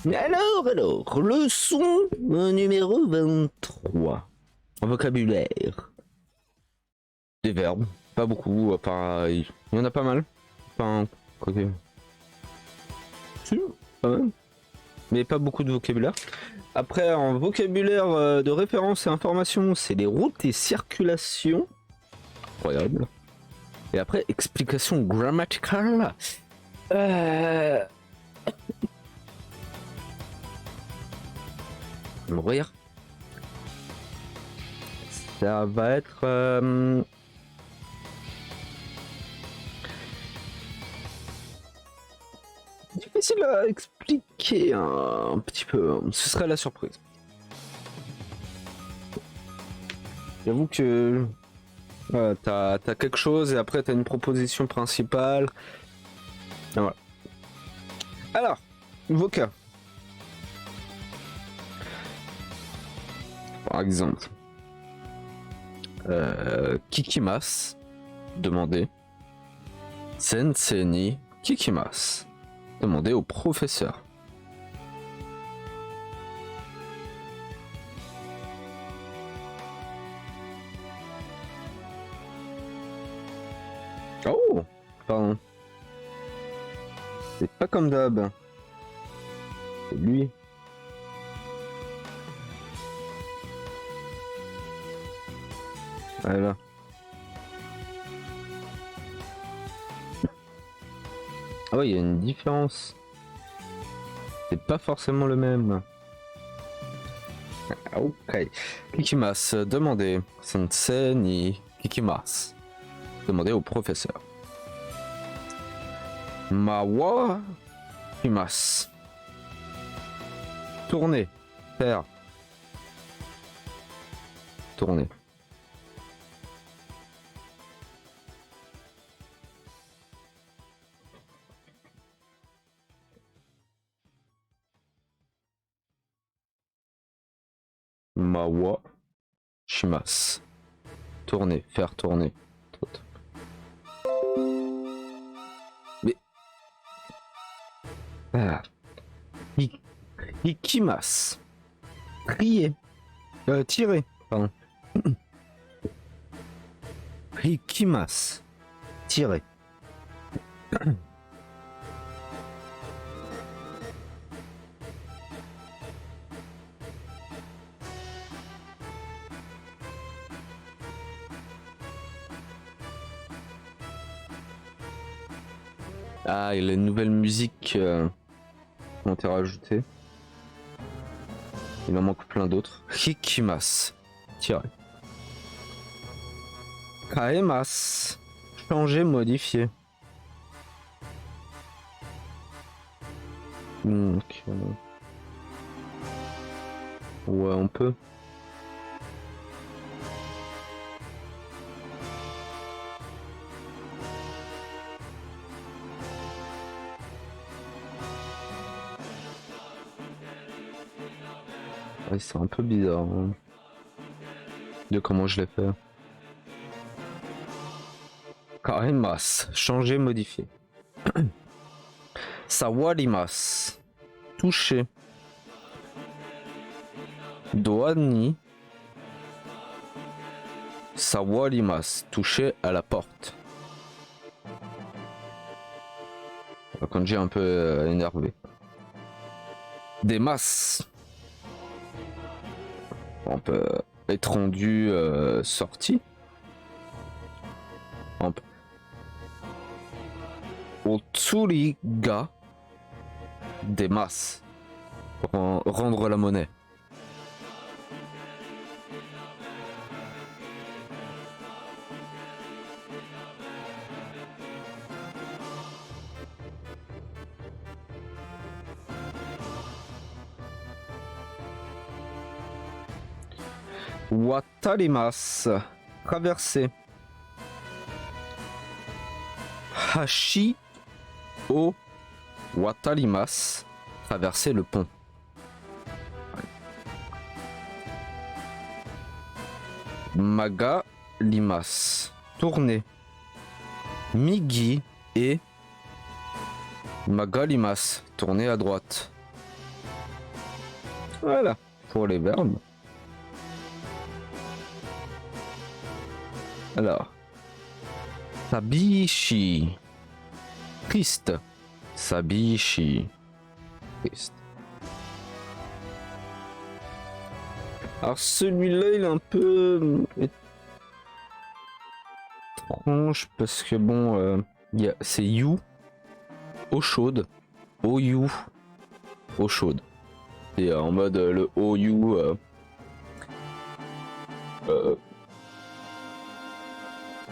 Alors, leçon numéro 23. Vocabulaire. Des verbes, pas beaucoup, il y en a pas mal. Enfin, côté. Si, pas mal. Mais pas beaucoup de vocabulaire. Après, en vocabulaire de référence et information, c'est les routes et circulations. Incroyable. Et après, explication grammaticale. Mourir. Ça va être... difficile à expliquer un petit peu. Ce serait la surprise. J'avoue que t'as quelque chose et après t'as une proposition principale. Et voilà. Alors, vocab. Par exemple, kikimas, demander. Sensei ni kikimas. Demander au professeur. Oh, pardon. C'est pas comme d'hab. C'est lui. Voilà. Ah ouais, il y a une différence. C'est pas forcément le même. Ok. Kikimas, demandez. Sensei ni kikimas. Demandez au professeur. Mawa kimas. Tourner. Faire. Tourner. Mawa shimasu. Tourner, faire tourner. Mais... Ah. Ikimasu. Trier. Tirer, pardon. Ikimasu. Tirer. Ah, et les nouvelles musiques ont été rajoutées. Il en manque plein d'autres. Hikimas. Tirer. Kaemas. Changer, modifier. Donc, ouais, on peut. Ouais, c'est un peu bizarre hein, de comment je l'ai fait. Karemas, changer, modifier. Sawarimas, toucher. Doani. Sawarimas, toucher à la porte. Quand j'ai un peu énervé. Des masses. On peut être rendu sorti. On peut... Otsuriga des masses. Rendre la monnaie. Watarimasu, traverser. Hashi o watarimasu, traverser le pont. Magalimasu, tourner. Migi et Magalimasu, tourner à droite. Voilà, pour les verbes. Alors, sabishi, triste, sabishi, triste. Alors celui-là, il est un peu étrange parce que bon, c'est you, eau chaude, eau you, eau chaude. Et en mode le eau you.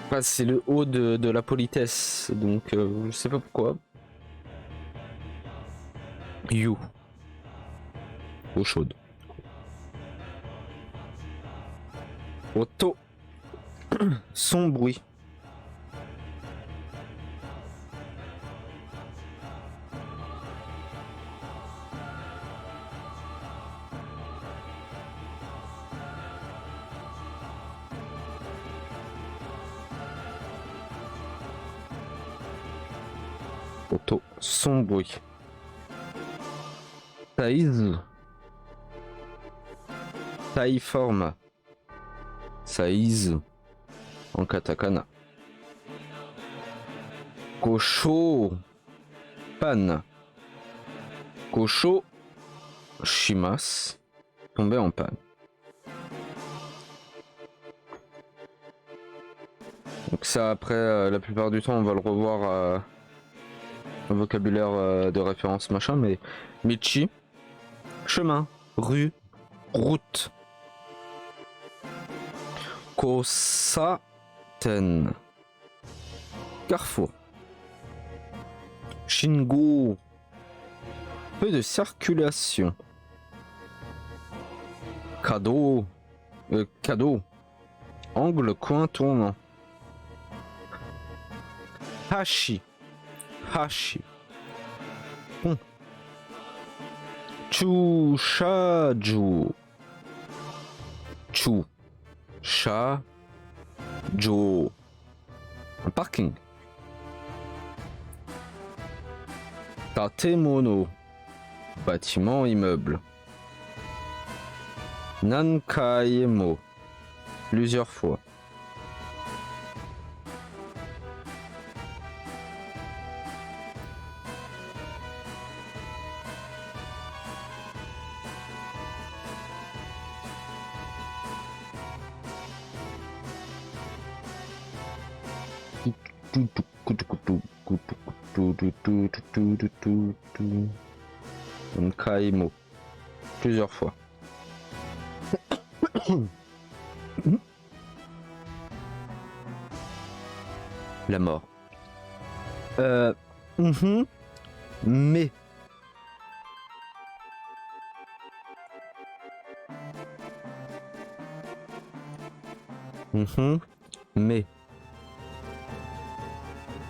Enfin, c'est le haut de la politesse, donc je sais pas pourquoi. You. Eau chaude. Auto. Son bruit. Auto. Son bruit. Size. Taille forme. Size. En katakana. Kosho. Panne. Kosho. Shimas. Tomber en panne. Donc ça après la plupart du temps on va le revoir un vocabulaire de référence machin, mais Michi, chemin, rue, route. Kosaten, carrefour. Shingo, peu de circulation. Cadeau, cadeau, angle, coin, tournant. Hashi, hashi. Pont. Chushaju. Chu. Sha. Jo. Un parking. Tatemono. Bâtiment, immeuble. Nankaimo. Plusieurs fois. Nankaimo. Plusieurs fois. La mort. Mais. Mais.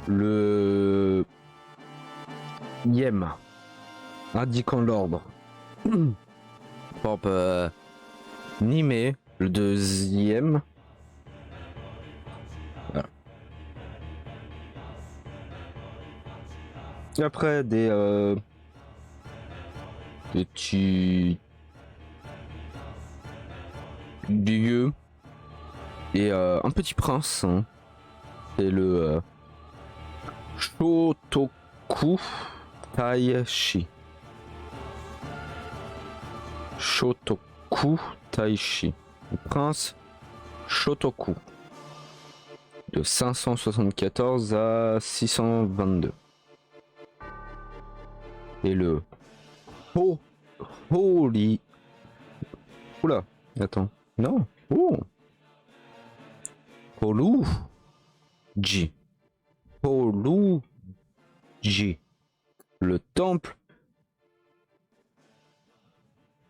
Le. Yem. Indiquant l'ordre. Pop. Nimé. Le deuxième. Voilà. Et après des petits dieux et un petit prince. Hein. C'est le Shotoku Taishi. Shotoku Taishi. Le prince Shotoku. De 574 à 622. Et le Holy. Oula, attends. Non. Oh. Holuji. Holuji. Le temple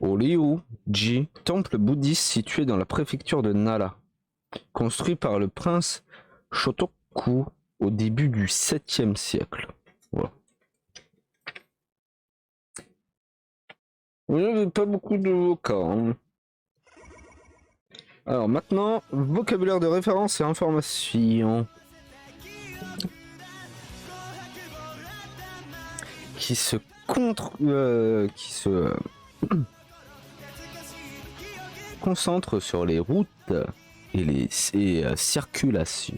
Horiuji, temple bouddhiste situé dans la préfecture de Nara, construit par le prince Shotoku au début du 7e siècle. Voilà. Il n'y avait pas beaucoup de vocats. Hein. Alors maintenant, vocabulaire de référence et information. Qui se concentre sur les routes et les circulations.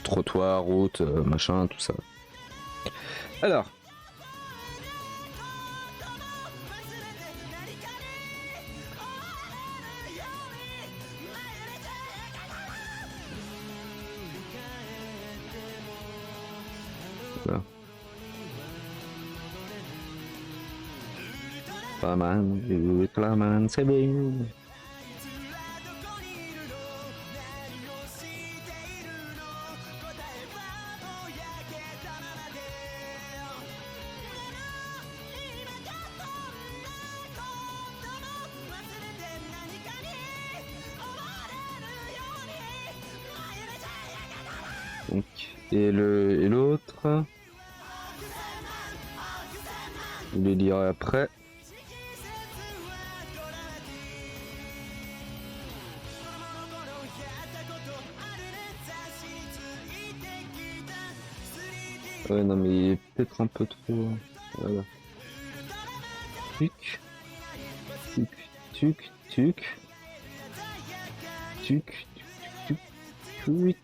Trottoirs, routes, machin, tout ça. Alors. Voilà. Ultraman, c'est bien. Donc, et l'autre, je le dirai après. Ouais, non, mais il est peut-être un peu trop. Voilà. Tuc. Tuc. Tuc. Tuc. Tuc. Tuc. Tuc.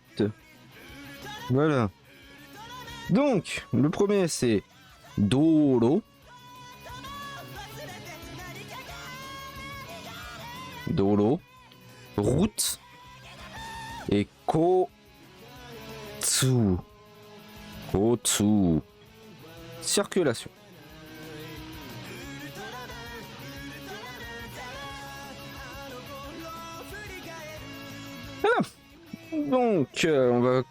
Voilà. Donc, le premier c'est Doro. Doro. Route. Et Kotsu. Kotsu. Circulation. Voilà. Donc, on va.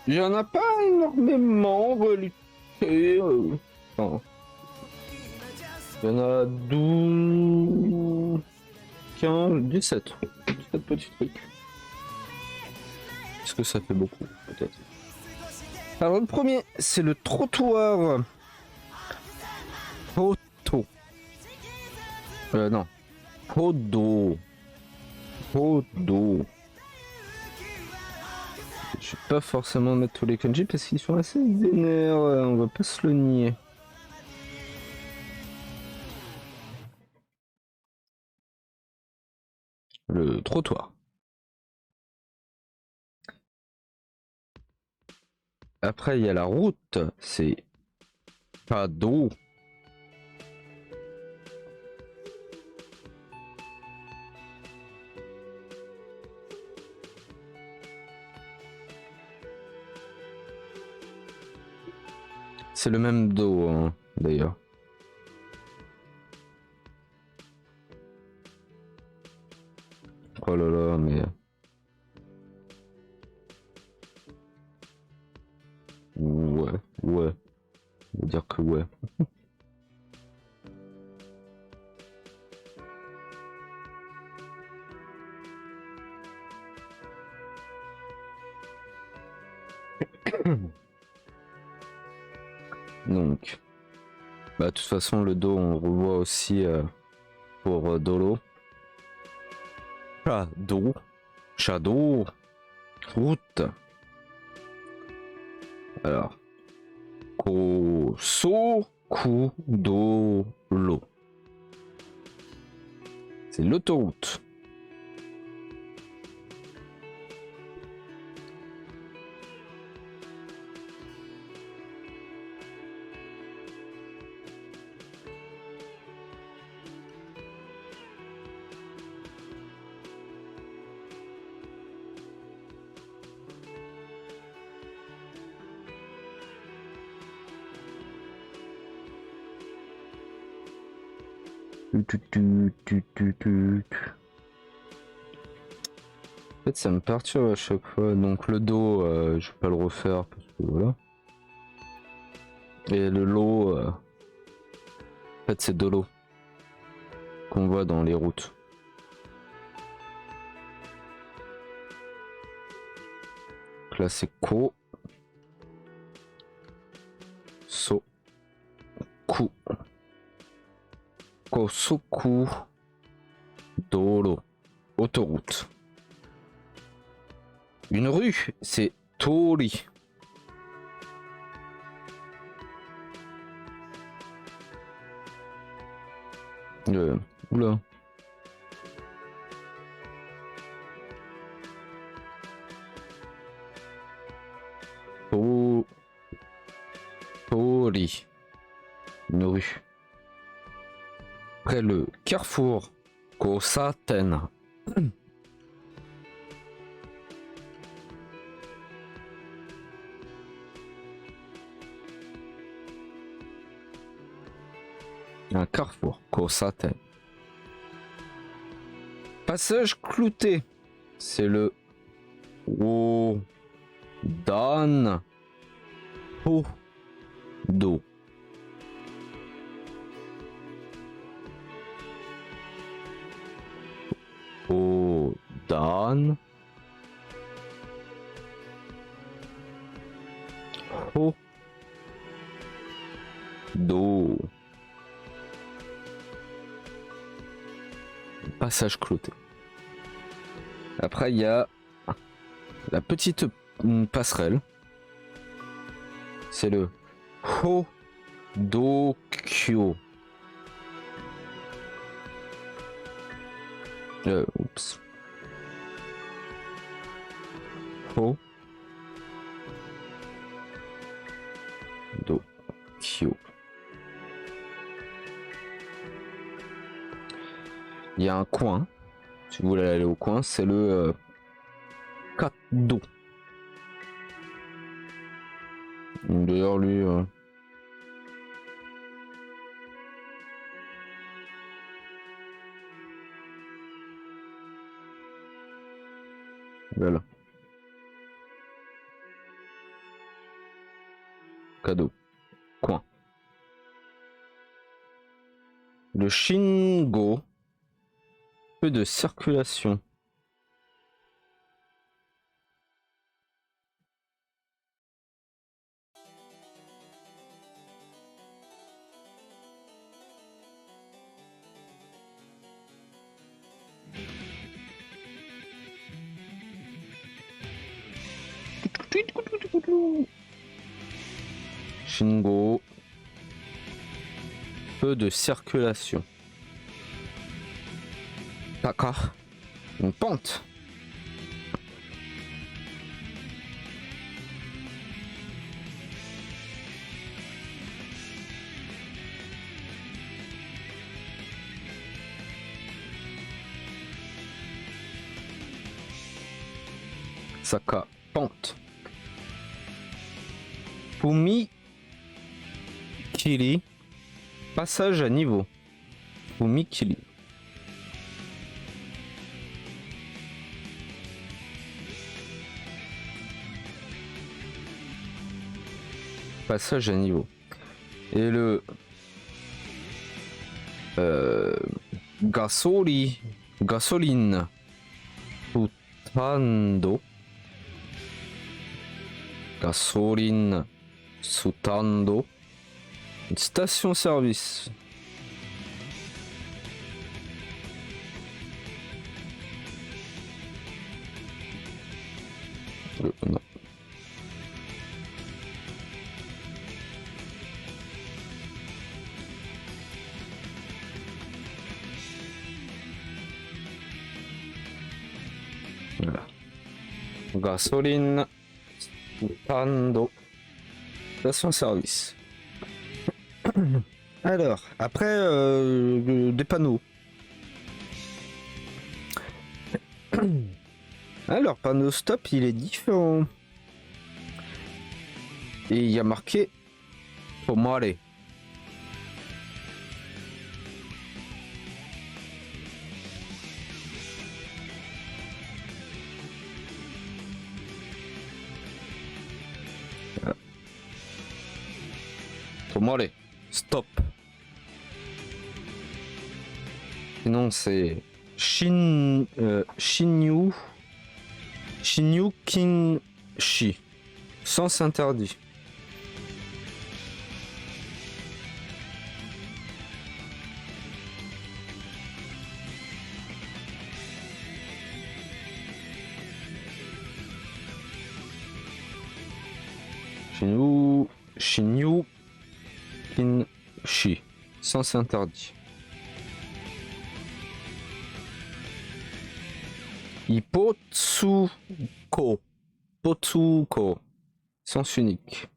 Il n'y en a pas énormément en réalité. Enfin, il y en a 12, 15, 17. 17 petits trucs. Est-ce que ça fait beaucoup? Peut-être. Alors, le premier, c'est le trottoir. Poto. Non. Podo. Podo. Je vais pas forcément mettre tous les kanji parce qu'ils sont assez vénères, on va pas se le nier. Le trottoir. Après il y a la route, c'est pas d'eau. C'est le même dos, hein, d'ailleurs. Oh là là, mais... Ouais, ouais. On va dire que ouais. Donc... Bah de toute façon le dos on revoit aussi pour Dolo. Shadow. Shadow. Route. Alors. Kosoku Dolo. C'est l'autoroute. En fait, ça me perturbe à chaque fois. Donc, le dos, je vais pas le refaire parce que voilà. Et le lot, en fait, c'est de l'eau qu'on voit dans les routes. Donc là, c'est Ko. So. Ku. Kosoku. Doro. Autoroute. Une rue, c'est Tori. Oula. rue. Près le carrefour Kosaten. Un carrefour Kosaten. Passage clouté. C'est le Dan Do. Dan Do. Passage clouté. Après il y a la petite passerelle. C'est le Hodokyo. Oups. Hodokyo. Il y a un coin. Si vous voulez aller au coin, c'est le Kado. D'ailleurs, lui. Voilà. Cadeau. Coin. Le Shingo. Peu de circulation. Shingo. Peu de circulation. D'accord. Une pente. Saka, pente. Fumi Kiri, passage à niveau. Fumi Kiri. Passage à niveau. Et le gasoline Sutando. Gasoline Sutando. Une station-service. Non. Voilà. Gasoline Sutando. Station-service. Alors, après, des panneaux. Alors, panneau stop, il est différent. Et il y a marqué Tomare. Tomare. Stop. Sinon, c'est Shinyu Kinshi. Sens interdit. Shinyu Kinshi. Sens interdit. Ipotsuko. Potsuko. Sens unique.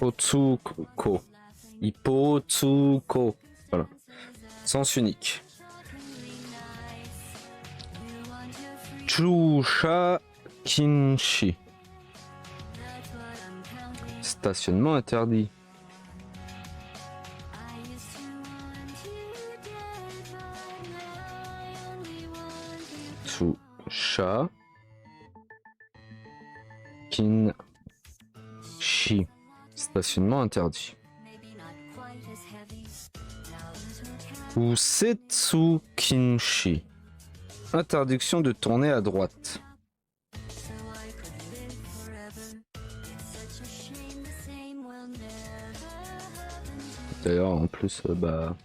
Otsuko. Hippotsuko. Voilà. Sens unique. Chusha Kinshi. Stationnement interdit. Chusha Kinshi. Stationnement interdit. Usetsu Kinshi. Interdiction de tourner à droite. D'ailleurs, en plus, bah...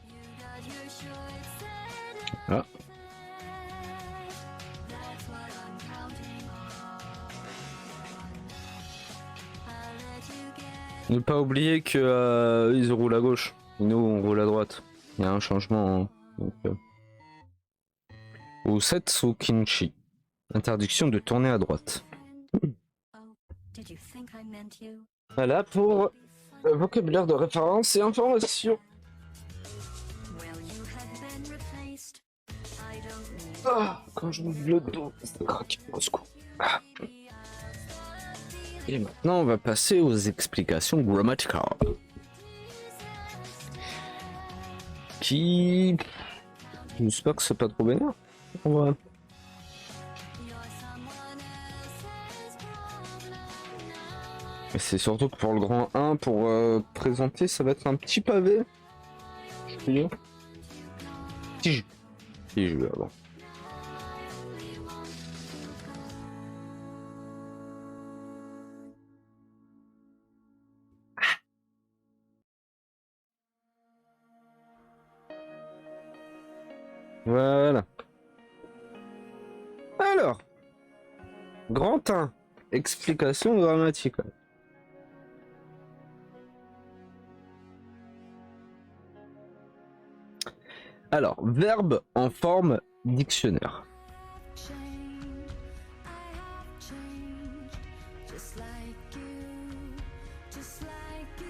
Ah. Ne pas oublier que ils roulent à gauche. Et nous, on roule à droite. Il y a un changement. Hein. Donc, Usetsu Kinshi. Interdiction de tourner à droite. Voilà pour vocabulaire de référence et information. Ah, quand je m'ouvre le dos, ça craque au secours. Ah. Et maintenant, on va passer aux explications grammaticales. Qui... J'espère que c'est pas trop bénard. Ouais. Et c'est surtout que pour le grand 1, pour présenter, ça va être un petit pavé. Je peux dire. Si je vais avant. Voilà. Alors, grand 1, explication grammaticale. Alors, verbe en forme dictionnaire.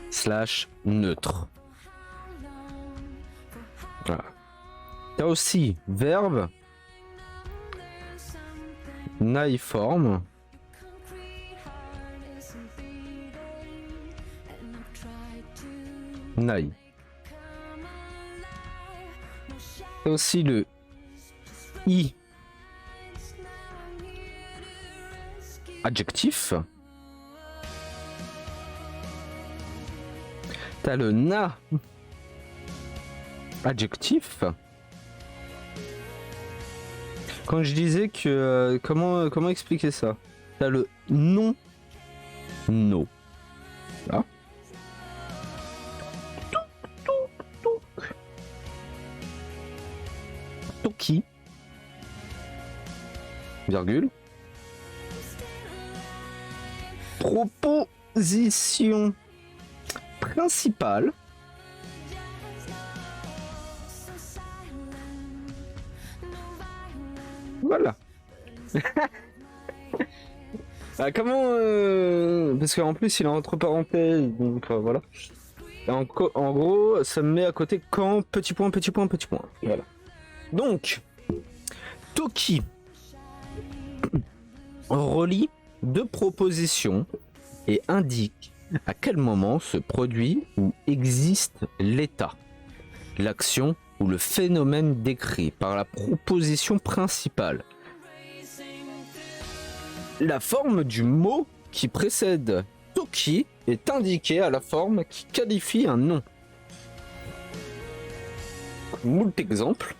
Slash neutre. Voilà. Il y a aussi verbe naïforme. Naï. Il y a aussi le i adjectif. T'as le na adjectif. Quand je disais que comment expliquer ça? T'as le non no. Là. Toki. Virgule. Proposition principale. Voilà. Ah, comment parce qu'en plus il est entre parenthèses, donc voilà. En gros, ça me met à côté quand petit point, petit point, petit point. Voilà. Donc, Toki relie deux propositions et indique à quel moment se produit ou existe l'état, l'action ou le phénomène décrit par la proposition principale. La forme du mot qui précède Toki est indiquée à la forme qui qualifie un nom. Moult exemples.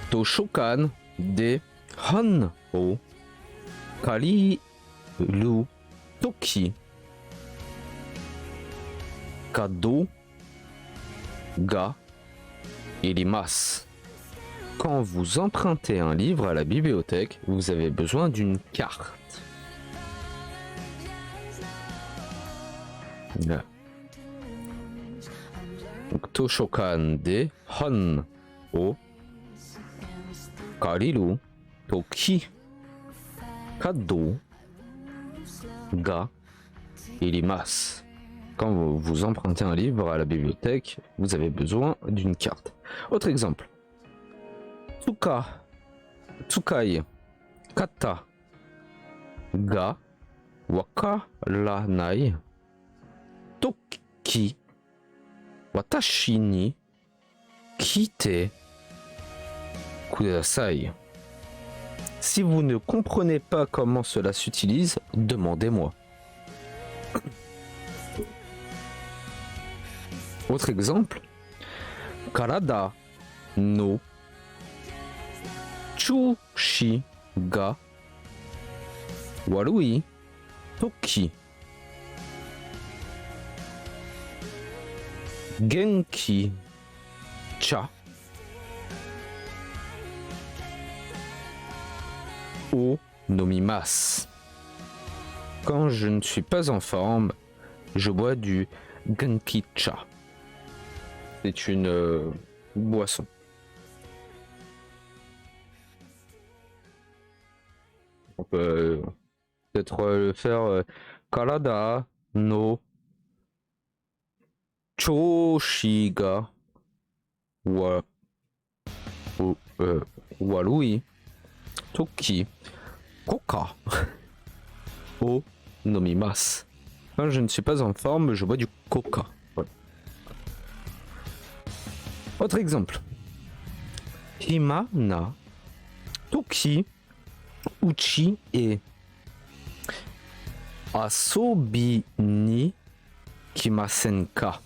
Toshokan de Han o Kari Lu Toki Kado Ga irimasu. Quand vous empruntez un livre à la bibliothèque, vous avez besoin d'une carte. Là. Donc, Toshokan de Han o Kariru Toki Kado Ga irimasu. Quand vous empruntez un livre à la bibliothèque, vous avez besoin d'une carte. Autre exemple. Tsukai, kata, ga, wakaranai, toki, watashi ni kite kudasai. Si vous ne comprenez pas comment cela s'utilise, demandez-moi. Autre exemple. Karada no chushi ga warui toki. Genki cha o nomimasu. Quand je ne suis pas en forme, je bois du genki cha. C'est une boisson. On peut peut-être le faire Karada no Choshi ga warui toki koka o nomimasu. Quand je ne suis pas en forme, je bois du coca. Voilà. Autre exemple. Hima na toki uchi e asobi ni kimasen ka.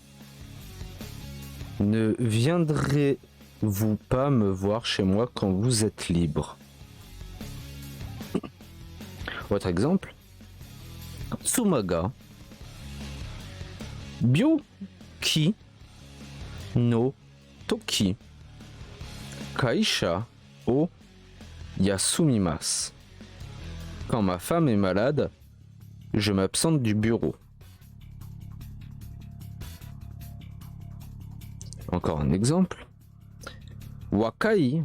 Ne viendrez-vous pas me voir chez moi quand vous êtes libre? Autre exemple. Tsumaga Byoki no toki kaisha o yasumimasu. Quand ma femme est malade, je m'absente du bureau. Encore un exemple. Wakai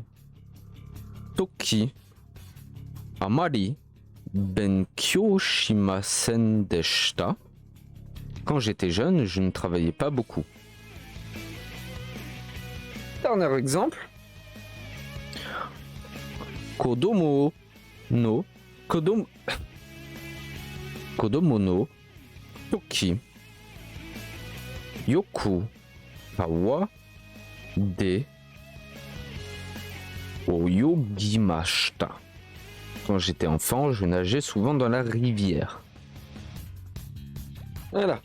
toki amari benkyou shimasen deshita. Quand j'étais jeune, je ne travaillais pas beaucoup. Dernier exemple. Kodomo no toki yoku kawa de oyogimashita. Quand j'étais enfant, je nageais souvent dans la rivière. Voilà.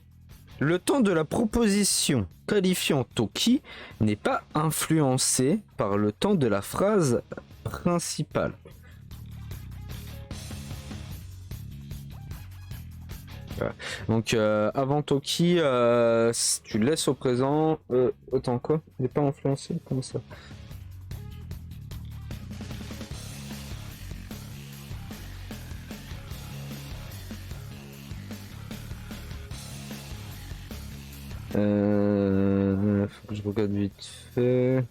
Le temps de la proposition qualifiant toki n'est pas influencé par le temps de la phrase principale. Voilà. Donc avant toki, si tu le laisses au présent, autant quoi? Il n'est pas influencé comme ça. Faut que je regarde vite fait.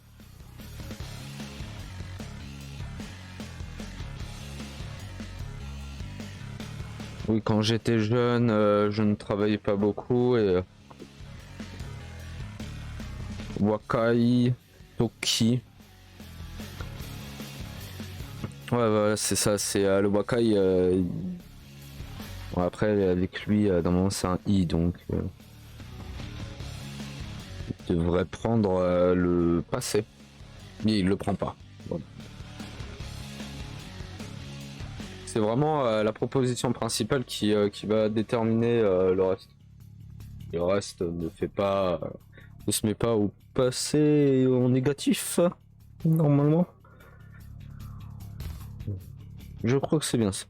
Oui, quand j'étais jeune, je ne travaillais pas beaucoup et Wakai Toki. Ouais, c'est ça, c'est le Wakai. Bon, après, avec lui, dans mon c'est un I, donc il devrait prendre le passé. Mais il le prend pas. Voilà. C'est vraiment la proposition principale qui va déterminer le reste. Le reste ne se met pas au passé et au négatif, normalement. Je crois que c'est bien ça.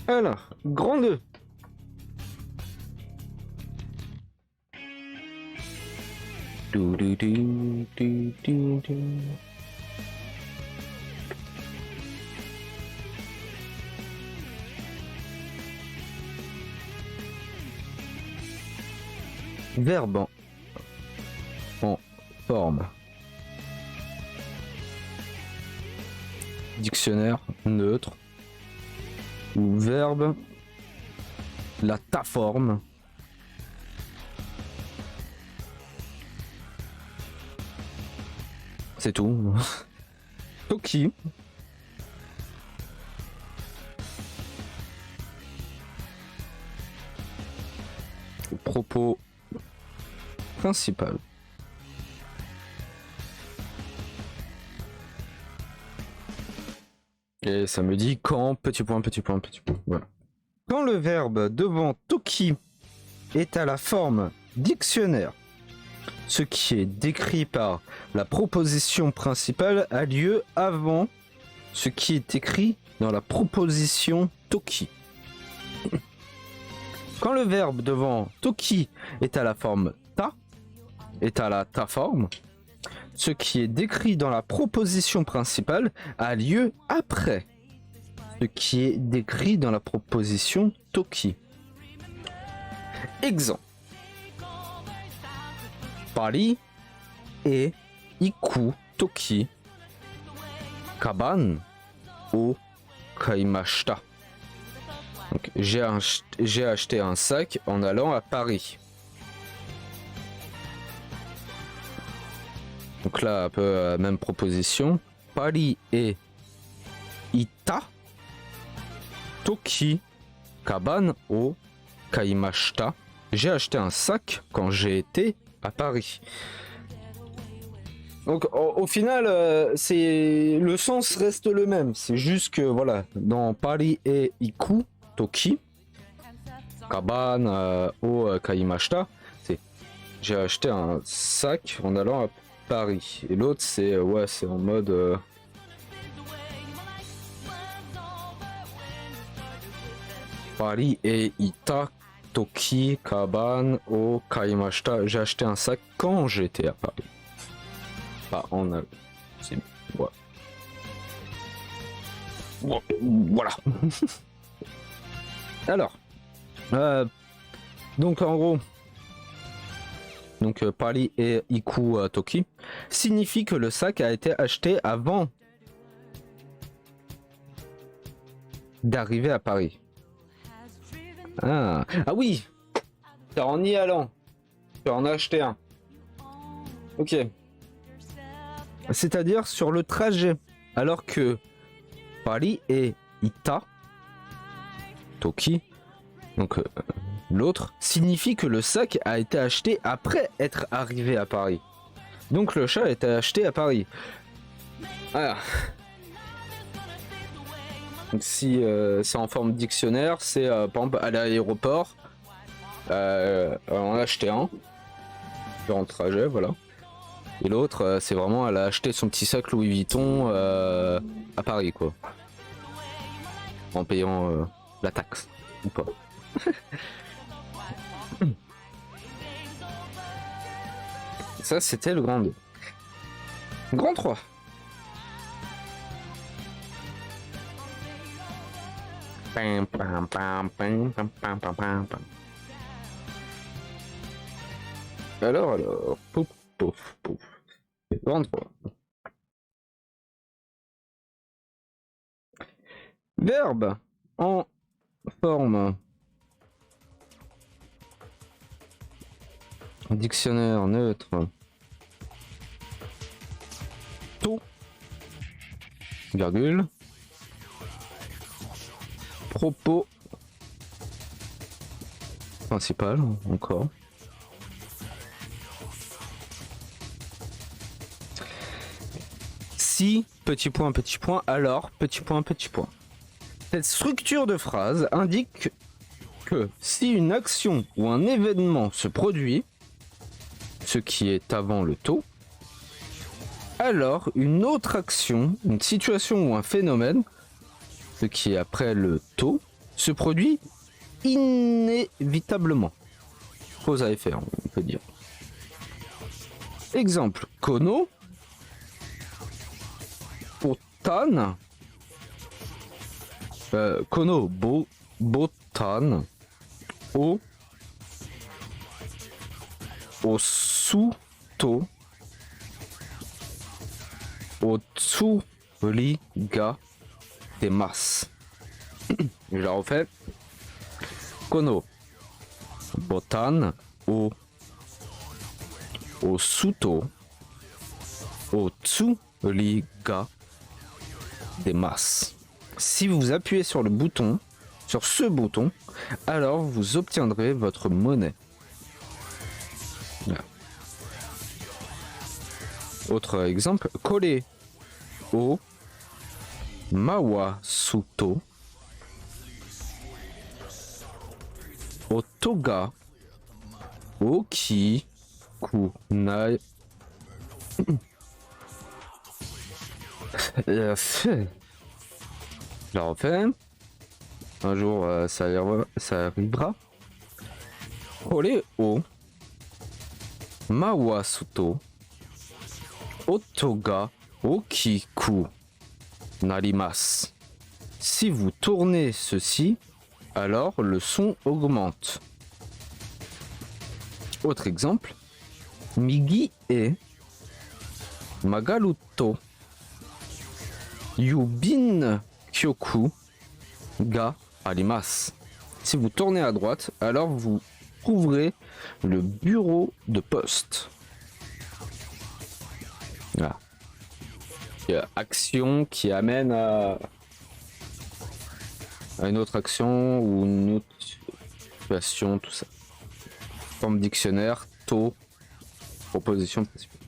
Alors, grand 2. Verbe en forme. Dictionnaire neutre. Ou verbe la ta forme. C'est tout. Toki. Propos principal. Et ça me dit quand, petit point, petit point, petit point. Voilà. Quand le verbe devant toki est à la forme dictionnaire, ce qui est décrit par la proposition principale a lieu avant ce qui est écrit dans la proposition toki. Quand le verbe devant toki est à la forme ta, est à la ta forme, ce qui est décrit dans la proposition principale a lieu après ce qui est décrit dans la proposition toki. Exemple. Pari et iku toki kaban o kaimashita. Donc, j'ai acheté un sac en allant à Paris. Donc là, un peu même proposition. Pari et ita toki kaban o kaimashita. J'ai acheté un sac quand j'ai été à Paris. Donc au final, c'est le sens reste le même. C'est juste que voilà, dans Pari et iku toki kaban o kaimashita, c'est j'ai acheté un sac en allant à Paris. Et l'autre c'est ouais, c'est en mode Pari et ita toki kaban o kaimashita. J'ai acheté un sac quand j'étais à Paris. Pas en allant. C'est ouais. Voilà. Alors, donc en gros, donc Pari et iku toki signifie que le sac a été acheté avant d'arriver à Paris. Ah oui, c'est en y allant. Tu en as acheté un. Ok. C'est-à-dire sur le trajet. Alors que Pari et ita toki, donc l'autre, signifie que le sac a été acheté après être arrivé à Paris. Donc le chat a été acheté à Paris. Voilà. Donc si c'est en forme dictionnaire, c'est par exemple à l'aéroport, on a acheté un durant le trajet, voilà. Et l'autre, c'est vraiment elle a acheté son petit sac Louis Vuitton à Paris, quoi. En payant la taxe, ou pas. Ça, c'était le grand 2. Grand 3. Alors, pouf, pouf, pouf. Grand 3. Verbe en forme. Dictionnaire neutre. Tout. Virgule. Propos. Principal, encore. Si, petit point, alors, petit point. Cette structure de phrase indique que si une action ou un événement se produit, ce qui est avant le taux, alors une autre action, une situation ou un phénomène, ce qui est après le taux, se produit inévitablement. Cause à effet, on peut dire. Exemple, kono, botan, kono botan, o suto, otsuri ga demasu. Je la refais. kono botan o suto o tsuri ga demasu. Si vous appuyez sur ce bouton, alors vous obtiendrez votre monnaie. Voilà. Autre exemple, kore o mawasuto oto ga okiku nai. Je la refais. Un jour, ça arrivera. Kore o mawasuto oto ga okiku narimasu. Si vous tournez ceci, alors le son augmente. Autre exemple, migi e magaru to yubin kyoku ga arimasu. Si vous tournez à droite, alors vous trouverez le bureau de poste. Voilà. Action qui amène à une autre action ou une autre situation, tout ça. Forme dictionnaire, to, proposition principale.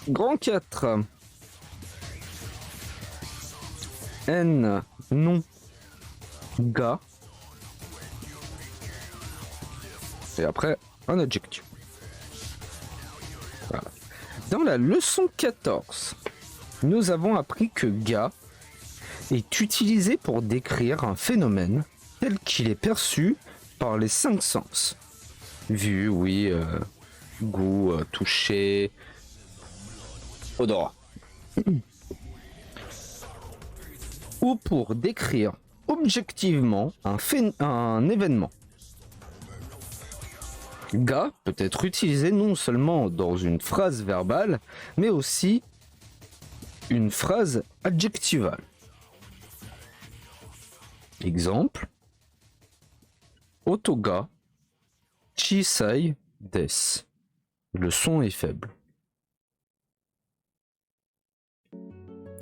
Grand 4. N, non, ga. Et après, un adjectif. Voilà. Dans la leçon 14, nous avons appris que ga est utilisé pour décrire un phénomène tel qu'il est perçu par les 5 sens. Vue, oui, goût, toucher, odorat. Ou pour décrire objectivement un événement. Ga peut être utilisé non seulement dans une phrase verbale, mais aussi une phrase adjectivale. Exemple, oto ga chisai desu. Le son est faible.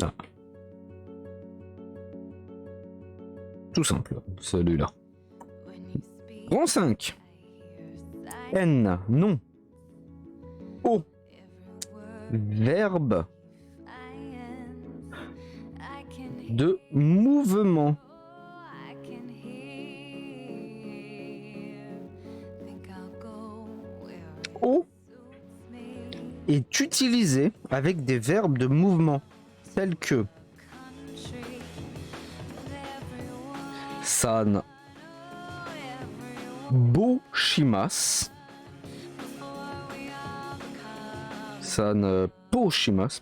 Ah. Tout simple, celui-là. Grand 5. N, non. O, verbe de mouvement. O est utilisé avec des verbes de mouvement tels que san boshimasu, san poshimasu,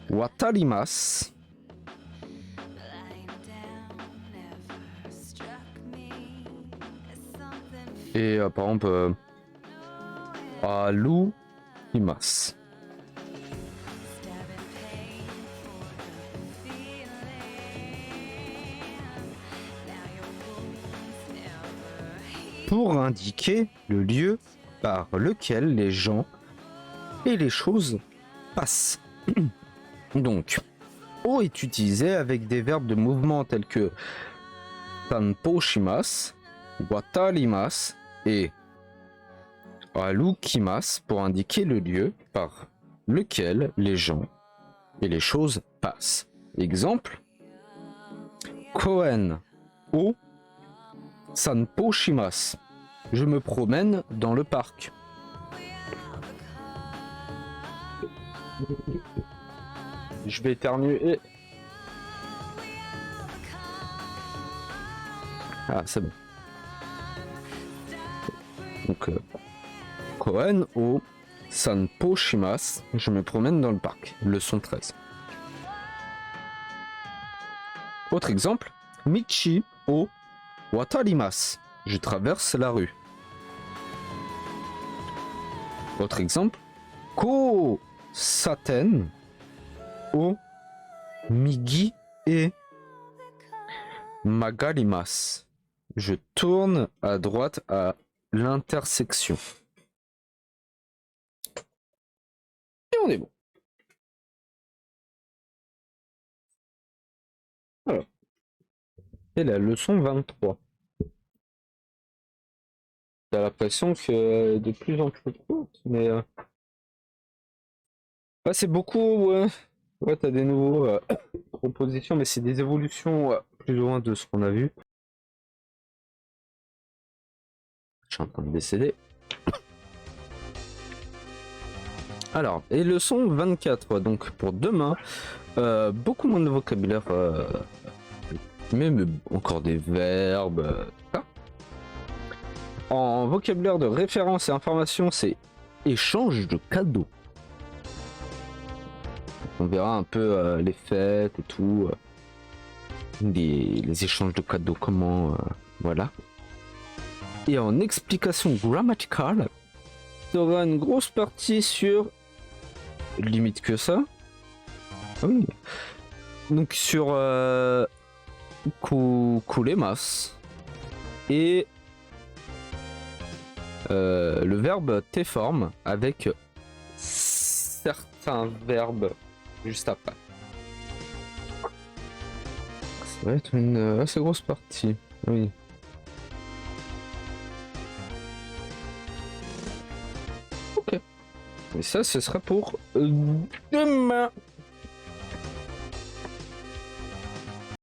watarimasu, et par exemple aruimasu. Pour indiquer le lieu par lequel les gens et les choses passent. Donc, o est utilisé avec des verbes de mouvement tels que sanposhimasu, watarimasu et arukimasu pour indiquer le lieu par lequel les gens et les choses passent. Exemple, koen o sanposhimasu. Je me promène dans le parc. Je vais éternuer. Ah, c'est bon. Donc, koen o sanposhimasu. Je me promène dans le parc. Leçon 13. Autre exemple. Michi o watarimasu. Je traverse la rue. Autre exemple. Ko Saten, O, Migi et Magalimas. Je tourne à droite à l'intersection. Et on est bon. Alors. Et la leçon 23. T'as l'impression que de plus en plus courte, mais ah, c'est beaucoup, ouais. Ouais, t'as des nouveaux propositions, mais c'est des évolutions plus ou moins de ce qu'on a vu. Je suis en train de décéder. Alors, et leçon 24, donc pour demain, beaucoup moins de vocabulaire, même encore des verbes. En vocabulaire de référence et information, c'est échange de cadeaux. On verra un peu les fêtes et tout, les échanges de cadeaux, comment, voilà. Et en explication grammaticale, il y aura une grosse partie sur, limite que ça, oui. Donc sur kulemas et le verbe T-forme avec certains verbes juste après. Ça va être une assez grosse partie, oui. Ok. Mais ça, ce sera pour demain.